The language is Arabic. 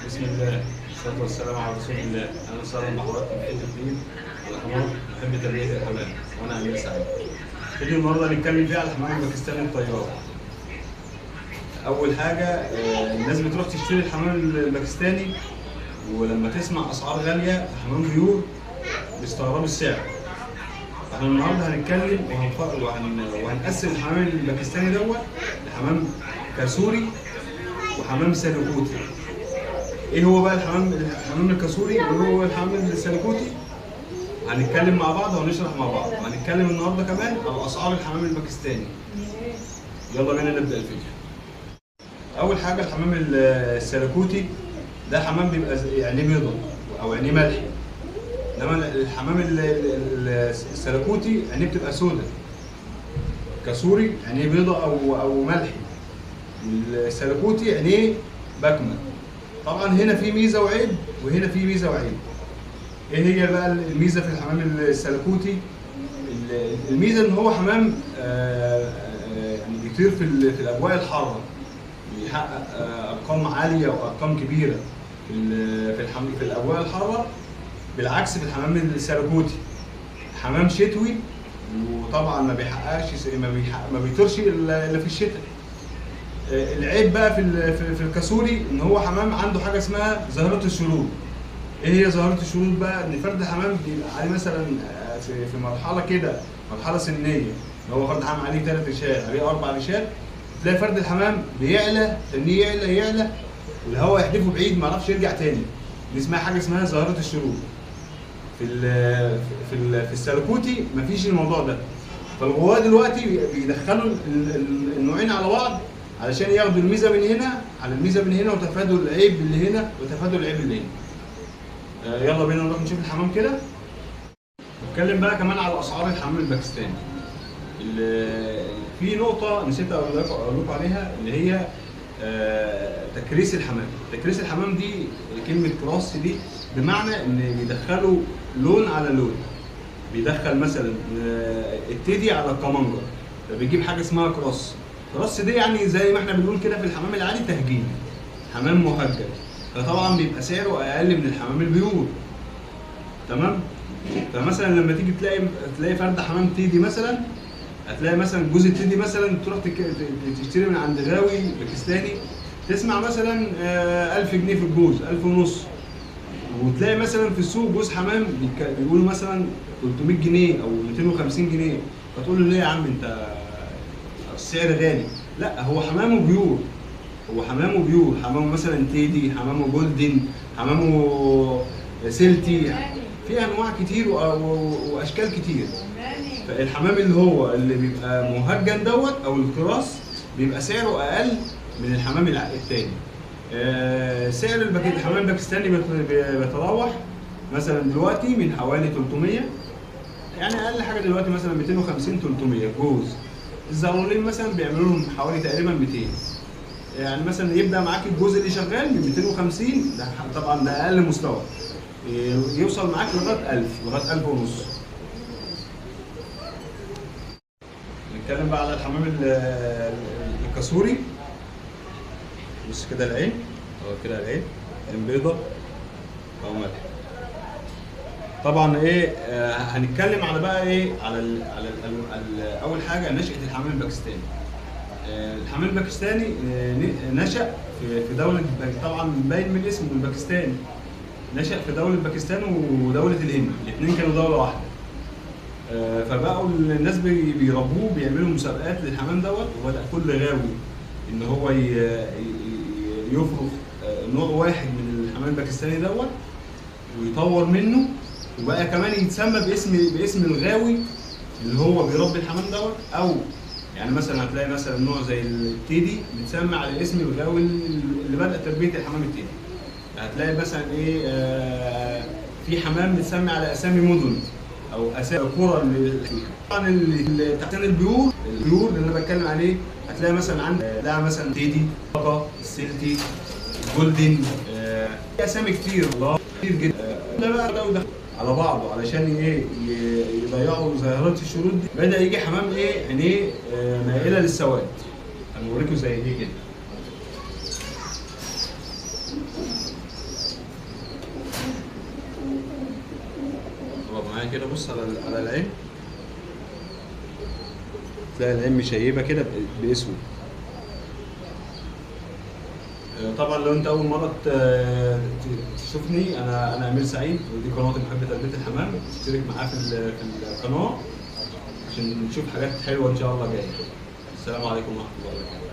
بسم الله والصلاة والسلام على رسول الله. أهلا وسهلا بحضراتكم في الدين على قناة محب تربية الحمام، وأنا أمير سعيد. فيديو النهارده هنتكلم فيه على الحمام الباكستاني الطيار. أول حاجة الناس بتروح تشتري الحمام الباكستاني، ولما تسمع أسعار غالية حمام بيور بيستغربوا السعر. فاحنا النهارده هنتكلم وهنقسم الحمام الباكستاني دوت لحمام كاسوري وحمام سلوكوتي. ايه هو بقى الحمام الكاسوري وايه هو الحمام السلوكوتي؟ هنتكلم مع بعض وهنشرح مع بعض، وهنتكلم النهارده كمان على اسعار الحمام الباكستاني. يلا بينا نبدا الفيديو. اول حاجه الحمام السلوكوتي ده حمام بيبقى عينيه بيضاء او عينيه ملح، انما الحمام السلوكوتي عينيه بتبقى سوداء. كاسوري عينيه بيضاء او ملحي، السلوكوتي عينيه بكمه. طبعا هنا في ميزه وعيب وهنا في ميزه وعيب. ايه هي بقى الميزه في الحمام السلوكوتي؟ الميزه ان هو حمام يعني بيطير في الاجواء الحاره، بيحقق ارقام عاليه وارقام كبيره في الاجواء الحاره، بالعكس في الحمام السلوكوتي حمام شتوي، وطبعا ما بيطيرش الا في الشتاء. العيب بقى في الكاسوري ان هو حمام عنده حاجه اسمها ظاهره الشروط. ايه هي ظاهره الشروط بقى؟ ان فرد الحمام بيبقى عليه مثلا في مرحله كده، مرحله سنيه، اللي هو فرد حمام عليه 3 ريشات، عليه 4 ريشات، تلاقي فرد الحمام بيعلى، تنيه يعلى والهواء يحدفه بعيد ما يعرفش يرجع تاني. دي اسمها حاجه اسمها ظاهره الشروط. في السلوكوتي مفيش الموضوع ده. فالغواة دلوقتي بيدخلوا النوعين على بعض علشان ياخدوا الميزه من هنا على الميزه من هنا، وتفادوا العيب اللي هنا وتفادوا العيب اللي هنا. يلا بينا نروح نشوف الحمام كده. نتكلم بقى كمان على اسعار الحمام الباكستاني. في نقطه نسيت اقول لكم عليها، اللي هي تكريس الحمام. تكريس الحمام دي كلمه كراس دي بمعنى ان بيدخلوا لون على لون. بيدخل مثلا التيدي على الكمانجر، فبيجيب حاجه اسمها كراس. كراس دي يعني زي ما احنا بنقول كده في الحمام العادي تهجين، حمام مهجن، فطبعا بيبقى سعره اقل من الحمام البيور. تمام؟ فمثلا لما تيجي تلاقي فرد حمام تيدي مثلا، هتلاقي مثلا جوز التيدي مثلا تروح تشتري من عند غاوي باكستاني، تسمع مثلا 1000 جنيه في الجوز، 1000 ونص. وتلاقي مثلا في السوق جوز حمام بيقولوا مثلا 300 جنيه او 250 جنيه، فتقول له ليه يا عم انت السعر غالي؟ لا، هو حمامه بيور، حمامه مثلا تيدي، حمامه جولدن، حمامه سلتي، في انواع كتير واشكال كتير. فالحمام اللي بيبقى مهجن دوت او الكراس بيبقى سعره اقل من الحمام التاني. سعر الحمام الباكستاني بيتراوح مثلا دلوقتي من حوالي 300، يعني اقل حاجه دلوقتي مثلا 250 300 جوز. الزغلولين مثلا بيعملوا لهم حوالي تقريبا 200. يعني مثلا يبدا معاك الجوز اللي شغال من 250، ده طبعا ده اقل مستوى، يوصل معاك لغايه 1000 لغايه 1000 ونص. نتكلم بقى على الحمام الكاسوري. بص كده العين، كده العين بيضة او ملح. طبعا ايه هنتكلم على بقى ايه على اول حاجه نشأة الحمام الباكستاني. الحمام الباكستاني نشأ في دوله، طبعا باين من اسمه الباكستاني، نشأ في دوله باكستان ودوله الهند، الاثنين كانوا دوله واحده. فبقوا الناس بيربوه، بيعملوا مسابقات للحمام دوت، وبدأ كل غاوي ان هو يفرخ نوع واحد من الحمام الباكستاني دوت ويطور منه، وبقى كمان يتسمى باسم الغاوي اللي هو بيربي الحمام دوت. او يعني مثلا هتلاقي مثلا نوع زي التيدي متسمى على اسم الغاوي اللي بدأ تربيه الحمام التيدي. هتلاقي مثلا ايه في حمام متسمى على اسامي مدن او اسامي قرى. طبعا تحتان البيور اللي انا بتكلم عليه، هتلاقي مثلا عندك مثلا تيدي، السلتي، جولدن، في اسامي كتير والله كتير جدا. ده بقى ده وده على بعضه علشان ايه يضيعوا ظاهرات الشروط دي. بدا يجي حمام ايه عينيه مائله للسواد. هنوريكم زي دي كده. معايا كده، بص على العين، تلاقي العين مشيبه كده باسود. طبعا لو انت اول مره تشوفني، انا امير سعيد، ودي قناتي محب تربيه الحمام. اشترك معايا في القناه عشان نشوف حاجات حلوه ان شاء الله جايه. السلام عليكم ورحمه الله وبركاته.